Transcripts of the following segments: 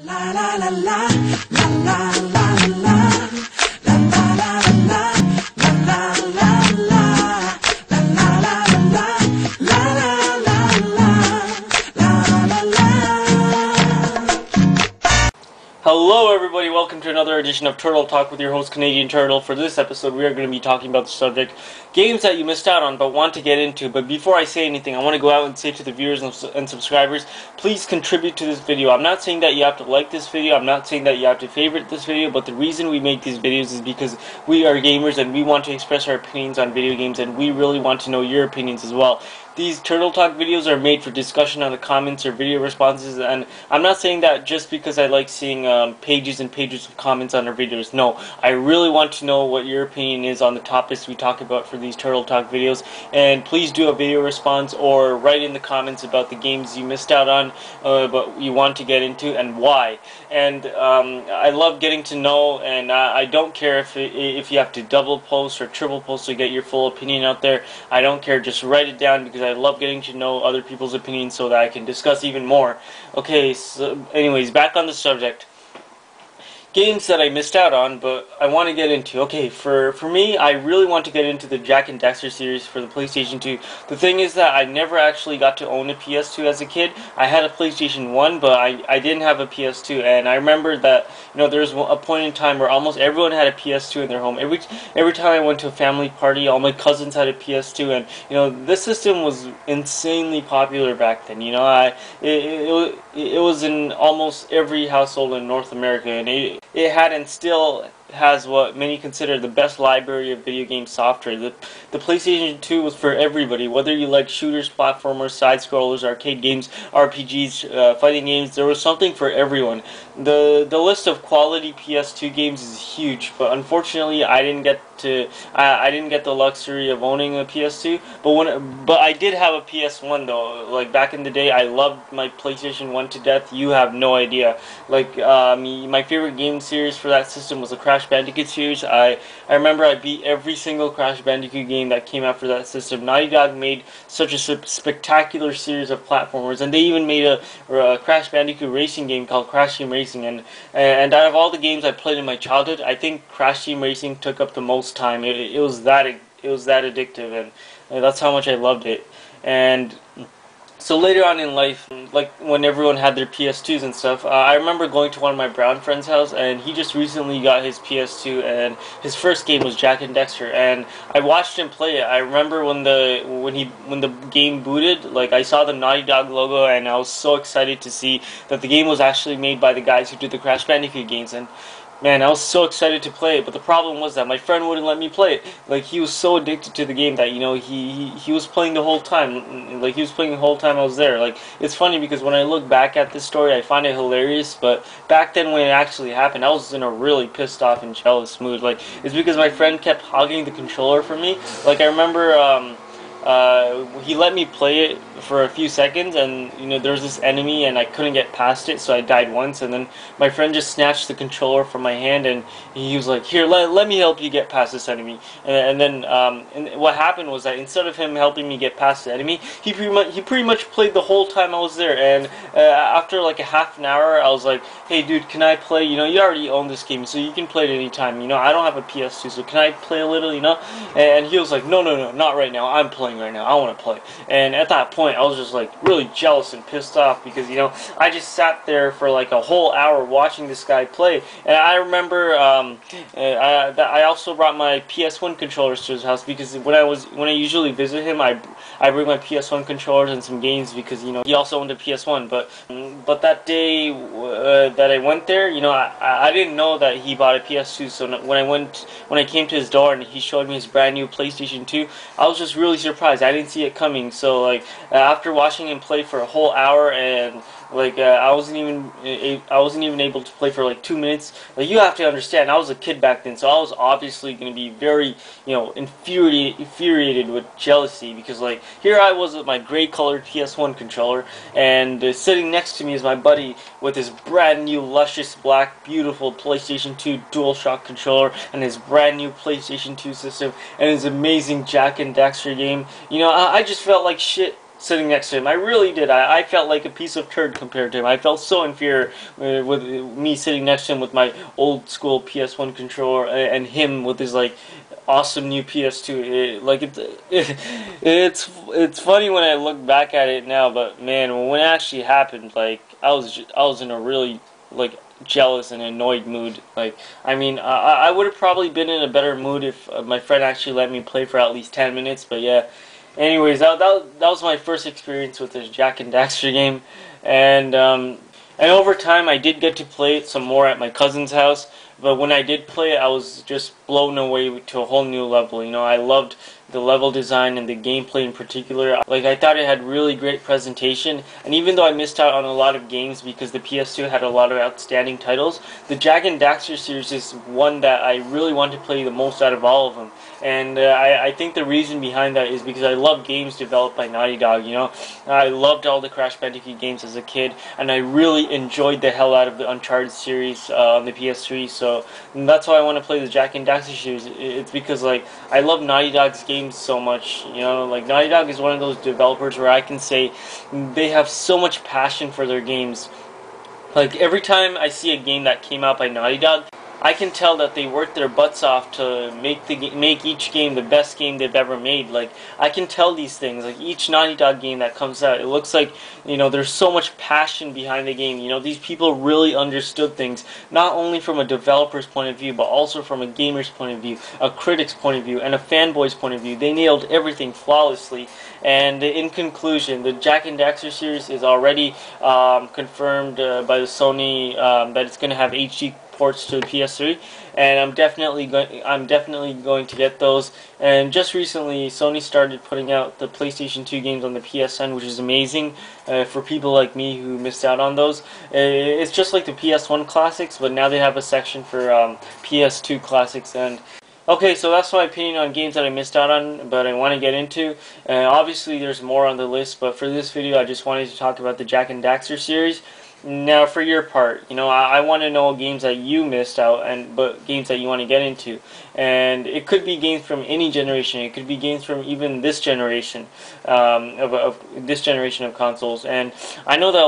La la la la la la la la la la la la la la la la Hello everybody, welcome to another edition of Turtle Talk with your host Canadian Turtle. For this episode we are going to be talking about the subject games that you missed out on but want to get into. But before I say anything, I want to go out and say to the viewers and subscribers, please contribute to this video. I'm not saying that you have to like this video, I'm not saying that you have to favorite this video, but the reason we make these videos is because we are gamers and we want to express our opinions on video games, and we really want to know your opinions as well. These Turtle Talk videos are made for discussion on the comments or video responses, and I'm not saying that just because I like seeing pages and pages of comments on our videos. No, I really want to know what your opinion is on the topics we talk about for these Turtle Talk videos, and please do a video response or write in the comments about the games you missed out on but you want to get into and why. And I love getting to know, and I don't care if you have to double post or triple post to get your full opinion out there. I don't care, just write it down, because I love getting to know other people's opinions so that I can discuss even more. Okay, so anyways, back on the subject. Games that I missed out on, but I want to get into. Okay, for me, I really want to get into the Jak and Daxter series for the PlayStation 2. The thing is that I never actually got to own a PS2 as a kid. I had a PlayStation 1, but I didn't have a PS2, and I remember that, you know, there was a point in time where almost everyone had a PS2 in their home. Every time I went to a family party, all my cousins had a PS2, and, you know, this system was insanely popular back then. You know, it was in almost every household in North America, and it had and still has what many consider the best library of video game software. The PlayStation 2 was for everybody, whether you like shooters, platformers, side-scrollers, arcade games, RPGs, fighting games. There was something for everyone. The list of quality PS2 games is huge, but unfortunately I didn't get the luxury of owning a PS2. But I did have a PS1 though. Like back in the day, I loved my PlayStation 1 to death. You have no idea. Like my favorite game series for that system was the Crash Bandicoot series. I remember I beat every single Crash Bandicoot game that came out for that system. Naughty Dog made such a spectacular series of platformers, and they even made a Crash Bandicoot racing game called Crash Team Racing. And out of all the games I played in my childhood, I think Crash Team Racing took up the most time. It was that addictive, and that's how much I loved it. And so later on in life, like when everyone had their PS2s and stuff, I remember going to one of my brown friend's house, and he just recently got his PS2, and his first game was Jak and Daxter, and I watched him play it. I remember when the game booted, like I saw the Naughty Dog logo, and I was so excited to see that the game was actually made by the guys who did the Crash Bandicoot games. And man, I was so excited to play it, but the problem was that my friend wouldn't let me play it. Like, he was so addicted to the game that, you know, he was playing the whole time. Like, he was playing the whole time I was there. Like, it's funny because when I look back at this story, I find it hilarious, but back then when it actually happened, I was in a really pissed off and jealous mood. Like, it's because my friend kept hogging the controller from me. Like, I remember, he let me play it for a few seconds, and you know there was this enemy and I couldn't get past it, so I died once, and then my friend just snatched the controller from my hand and he was like, here, let me help you get past this enemy. And then what happened was that instead of him helping me get past the enemy, he pretty much played the whole time I was there. And after like a half an hour, I was like, hey dude, can I play? You know, you already own this game, so you can play it anytime. You know, I don't have a PS2, so can I play a little, you know? And he was like, no, not right now, I'm playing right now, I want to play. And at that point I was just like really jealous and pissed off because, you know, I just sat there for like a whole hour watching this guy play. And I remember I also brought my PS1 controllers to his house because when I usually visit him, I bring my PS1 controllers and some games because, you know, he also owned a PS1. But that day that I went there, you know, I didn't know that he bought a PS2. So when I came to his door and he showed me his brand new PlayStation 2, I was just really surprised. I didn't see it coming. So like after watching him play for a whole hour, and like I wasn't even able to play for like 2 minutes. Like, you have to understand, I was a kid back then, so I was obviously going to be very, you know, infuriated with jealousy, because like here I was with my gray colored PS1 controller, and sitting next to me is my buddy with his brand new luscious black beautiful PlayStation 2 DualShock controller and his brand new PlayStation 2 system and his amazing Jak and Daxter game. You know, I just felt like shit sitting next to him. I really did. I felt like a piece of turd compared to him. I felt so inferior with me sitting next to him with my old school PS1 controller and him with his like awesome new PS2. It's funny when I look back at it now, but man, when it actually happened, like I was in a really like jealous and annoyed mood. Like, I mean, I would have probably been in a better mood if my friend actually let me play for at least 10 minutes, but yeah. Anyways, that was my first experience with this Jak and Daxter game, and over time I did get to play it some more at my cousin's house, but when I did play it, I was just blown away to a whole new level. You know, I loved the level design and the gameplay in particular. Like, I thought it had really great presentation, and even though I missed out on a lot of games because the PS2 had a lot of outstanding titles, the Jak and Daxter series is one that I really want to play the most out of all of them. And I think the reason behind that is because I love games developed by Naughty Dog, you know. I loved all the Crash Bandicoot games as a kid, and I really enjoyed the hell out of the Uncharted series on the PS3, so that's why I want to play the Jak and Daxter series. It's because, like, I love Naughty Dog's games so much, you know. Like, Naughty Dog is one of those developers where I can say they have so much passion for their games. Like, every time I see a game that came out by Naughty Dog, I can tell that they worked their butts off to make each game the best game they've ever made. Like, I can tell these things. Like, each Naughty Dog game that comes out, it looks like, you know, there's so much passion behind the game. You know, these people really understood things, not only from a developer's point of view, but also from a gamer's point of view, a critic's point of view, and a fanboy's point of view. They nailed everything flawlessly. And in conclusion, the Jak and Daxter series is already confirmed by the Sony that it's going to have HD ports to the PS3, and I'm definitely going to get those. And just recently, Sony started putting out the PlayStation 2 games on the PSN, which is amazing for people like me who missed out on those. It's just like the PS1 classics, but now they have a section for PS2 classics. And okay, so that's my opinion on games that I missed out on, but I want to get into. Obviously, there's more on the list, but for this video, I just wanted to talk about the Jak and Daxter series. Now, for your part, you know, I want to know games that you missed out, but games that you want to get into, and it could be games from any generation. It could be games from even this generation, of this generation of consoles. And I know that a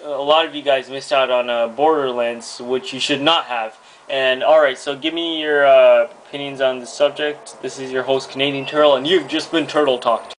lot of you guys missed out on Borderlands, which you should not have. And alright, so give me your opinions on the subject. This is your host, CanadianTurtle, and you've just been Turtle Talked.